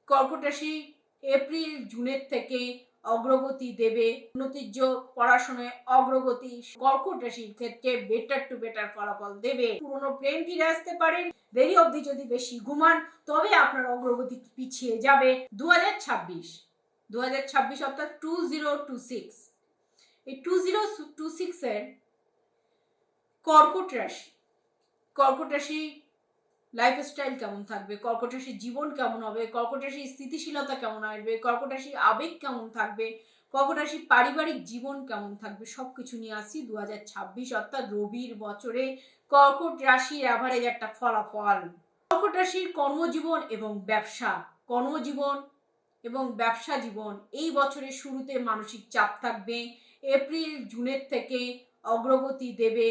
কর্কট রাশি এপ্রিল জুনের থেকে অগ্রগতি দেবে, উন্নতির যোগ, পড়াশোনায় অগ্রগতি কর্কট রাশির ক্ষেত্রে বেটার টু বেটার ফলাফল দেবে। পুরনো প্রেম ফিরে আসতে পারেন, দেরি অবধি যদি বেশি ঘুমান তবে আপনার অগ্রগতি পিছিয়ে যাবে। 2026 অর্থাৎ 2026, এই 2026 এর কর্কট রাশি লাইফস্টাইল কেমন থাকবে, কর্কট রাশির জীবন কেমন হবে, কর্কট রাশির স্থিতিশীলতা কেমন আসবে, কর্কট রাশির আবেগ কেমন থাকবে, কর্কট রাশির পারিবারিক জীবন কেমন থাকবে, সবকিছু নিয়ে আসছি 2026 অর্থাৎ রবির বছরে কর্কট রাশির অ্যাভারেজ একটা ফলাফল। কর্কট রাশির কর্মজীবন এবং ব্যবসা জীবন এই বছরের শুরুতে মানসিক চাপ থাকবে। এপ্রিল জুনের থেকে অগ্রগতি দেবে,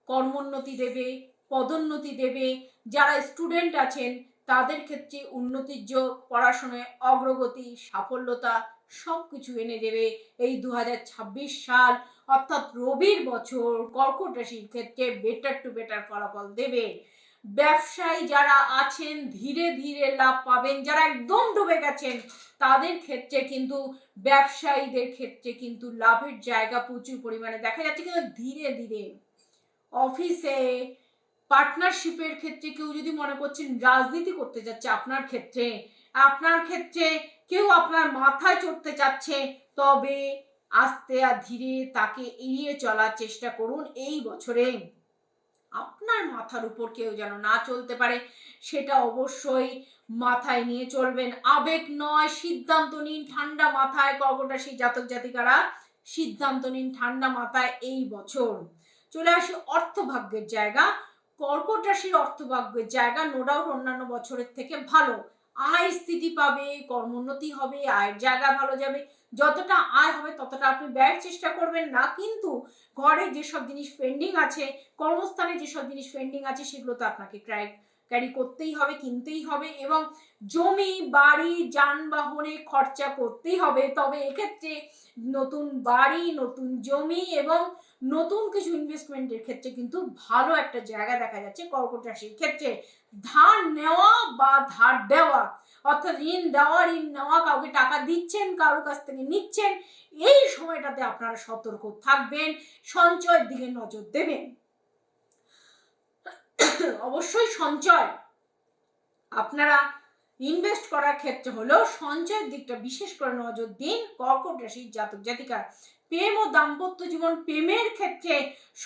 কর্মোন্নতি দেবে, পদোন্নতি দেবে। যারা স্টুডেন্ট আছেন তাদের ক্ষেত্রে উন্নতির যোগ, পড়াশোনায় অগ্রগতি, সাফল্যতা সবকিছু এনে দেবে এই 2026 সাল অর্থাৎ রবির বছর কর্কট রাশির ক্ষেত্রে বেটার টু বেটার ফলাফল দেবে। ব্যবসায়ী যারা আছেন ধীরে ধীরে লাভ পাবেন, যারা একদম ডুবে গেছেন তাদের ক্ষেত্রে কিন্তু ব্যবসায়ীদের ক্ষেত্রে কিন্তু লাভের জায়গা প্রচুর পরিমাণে দেখা যাচ্ছে। কিন্তু ধীরে ধীরে অফিসে পার্টনারশিপের ক্ষেত্রে কেউ যদি মনে করছেন রাজনীতি করতে যাচ্ছে আপনার ক্ষেত্রে কেউ আপনার মাথায় চড়তে চাচ্ছে, তবে আস্তে আর ধীরে তাকে এড়িয়ে চলার চেষ্টা করুন। এই বছরে আপনার মাথার উপর কেউ যেন না চলতে পারে, সেটা অবশ্যই মাথায় নিয়ে চলবেন। আবেগ নয়, সিদ্ধান্ত নিন ঠান্ডা মাথায়। কর্কট রাশির জাতক জাতিকারা সিদ্ধান্ত নিন ঠান্ডা মাথায় এই বছর। চলে আসি অর্থভাগ্যের জায়গা। কর্কট রাশির অর্থভাগ্যের জায়গা নো ডাউট অন্যান্য বছরের থেকে ভালো। আয় স্থিতি পাবে, কর্মোন্নতি হবে, আয়ের জায়গা ভালো যাবে। যতটা আয় হবে ততটা আপনি ব্যয়ের চেষ্টা করবেন না, কিন্তু ঘরে যেসব জিনিস পেন্ডিং আছে, কর্মস্থানে যেসব জিনিস পেন্ডিং আছে সেগুলো তো আপনাকে ক্যারি করতেই হবে, কিনতেই হবে, এবং জমি বাড়ি যানবাহনে খরচা করতেই হবে। তবে এক্ষেত্রে নতুন বাড়ি, নতুন জমি এবং নতুন কিছু ইনভেস্টমেন্টের ক্ষেত্রে কিন্তু ভালো একটা জায়গা দেখা যাচ্ছে কর্কট রাশির ক্ষেত্রে। ধার নেওয়া বা ধার দেওয়া অর্থাৎ ঋণ দেওয়া, ঋণ নেওয়া, কাউকে টাকা দিচ্ছেন, কারোর কাছ থেকে নিচ্ছেন, এই সময়টাতে আপনারা সতর্ক থাকবেন, সঞ্চয়ের দিকে নজর দেবেন। অবশ্যই সঞ্চয় আপনারা ইনভেস্ট করার ক্ষেত্রে হলেও সঞ্চয়ের দিকটা বিশেষ করে নজর দিন কর্কট রাশির জাতক জাতিকা। প্রেম ও দাম্পত্য জীবন, প্রেমের ক্ষেত্রে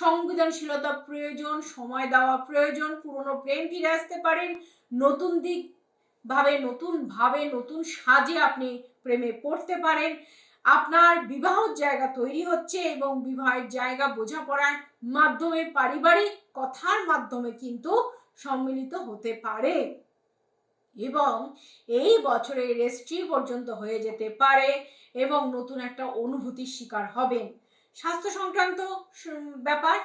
সংবেদনশীলতা প্রয়োজন, সময় দেওয়া প্রয়োজন। পুরনো প্রেম ফিরে আসতে পারেন, নতুন দিক ভাবে নতুন সাজে আপনি প্রেমে পড়তে পারেন। আপনার বিবাহের জায়গা তৈরি হচ্ছে এবং বিবাহের জায়গা বোঝাপড়ার মাধ্যমে, পারিবারিক কথার মাধ্যমে কিন্তু সম্মিলিত হতে পারে এবং এই বছরে রেজিস্ট্রি পর্যন্ত হয়ে যেতে পারে এবং নতুন একটা অনুভূতির শিকার হবেন। স্বাস্থ্য সংক্রান্ত ব্যাপার,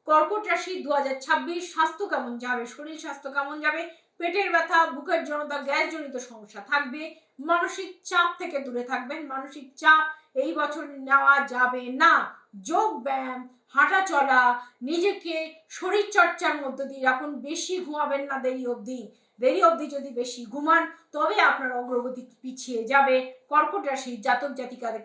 কর্কট রাশি 2026 স্বাস্থ্য কেমন যাবে, শরীর স্বাস্থ্য কেমন যাবে, পেটের ব্যথা, বুকের জড়তা, গ্যাসজনিত সমস্যা থাকবে। মানসিক চাপ থেকে দূরে থাকবেন, মানসিক চাপ এই বছর নেওয়া যাবে না। যোগ ব্যায়াম, হাঁটা চলা, নিজেকে শরীর চর্চার মধ্য দিয়ে রাখুন। বেশি ঘুমাবেন না দেরি অবধি যদি বেশি ঘুমান তবে আপনার অগ্রগতি পিছিয়ে যাবে। কর্কট রাশির জাতক জাতিকাদের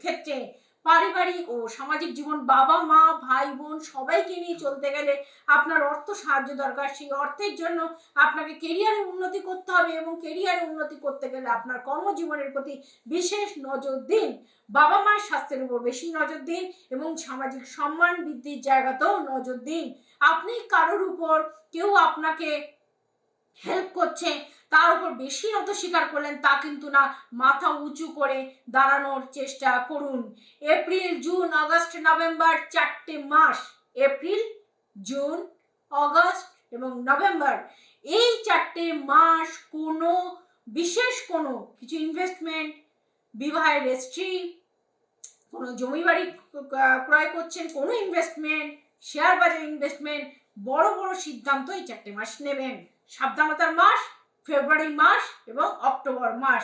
ক্ষেত্রে পারিবারিক ও সামাজিক জীবন, বাবা মা ভাই বোন সবাইকে নিয়ে চলতে গেলে আপনার অর্থ সাহায্য দরকার। সেই অর্থের জন্য আপনাকে কেরিয়ারে উন্নতি করতে হবে এবং কেরিয়ারে উন্নতি করতে গেলে আপনার কর্মজীবনের প্রতি বিশেষ নজর দিন। বাবা মায়ের স্বাস্থ্যের উপর বেশি নজর দিন এবং সামাজিক সম্মান বৃদ্ধির জায়গাতেও নজর দিন। আপনি কারোর উপর, কেউ আপনাকে হেল্প করছে তার উপর বেশি নত স্বীকার করলেন তা কিন্তু না, মাথা উঁচু করে দাঁড়ানোর চেষ্টা করুন। এপ্রিল জুন আগস্ট নভেম্বর 4টে মাস, এপ্রিল জুন আগস্ট এবং নভেম্বর, এই 4টে মাস কোনো বিশেষ কোনো কিছু ইনভেস্টমেন্ট, বিবাহের রেজিস্ট্রি, কোনো জমি বাড়ি ক্রয় করছেন, কোনো ইনভেস্টমেন্ট, শেয়ার বাজার ইনভেস্টমেন্ট, বড় বড় সিদ্ধান্ত এই 4টে মাস নেবেন। সাবধানতার মাস ফেব্রুয়ারি মাস এবং অক্টোবর মাস।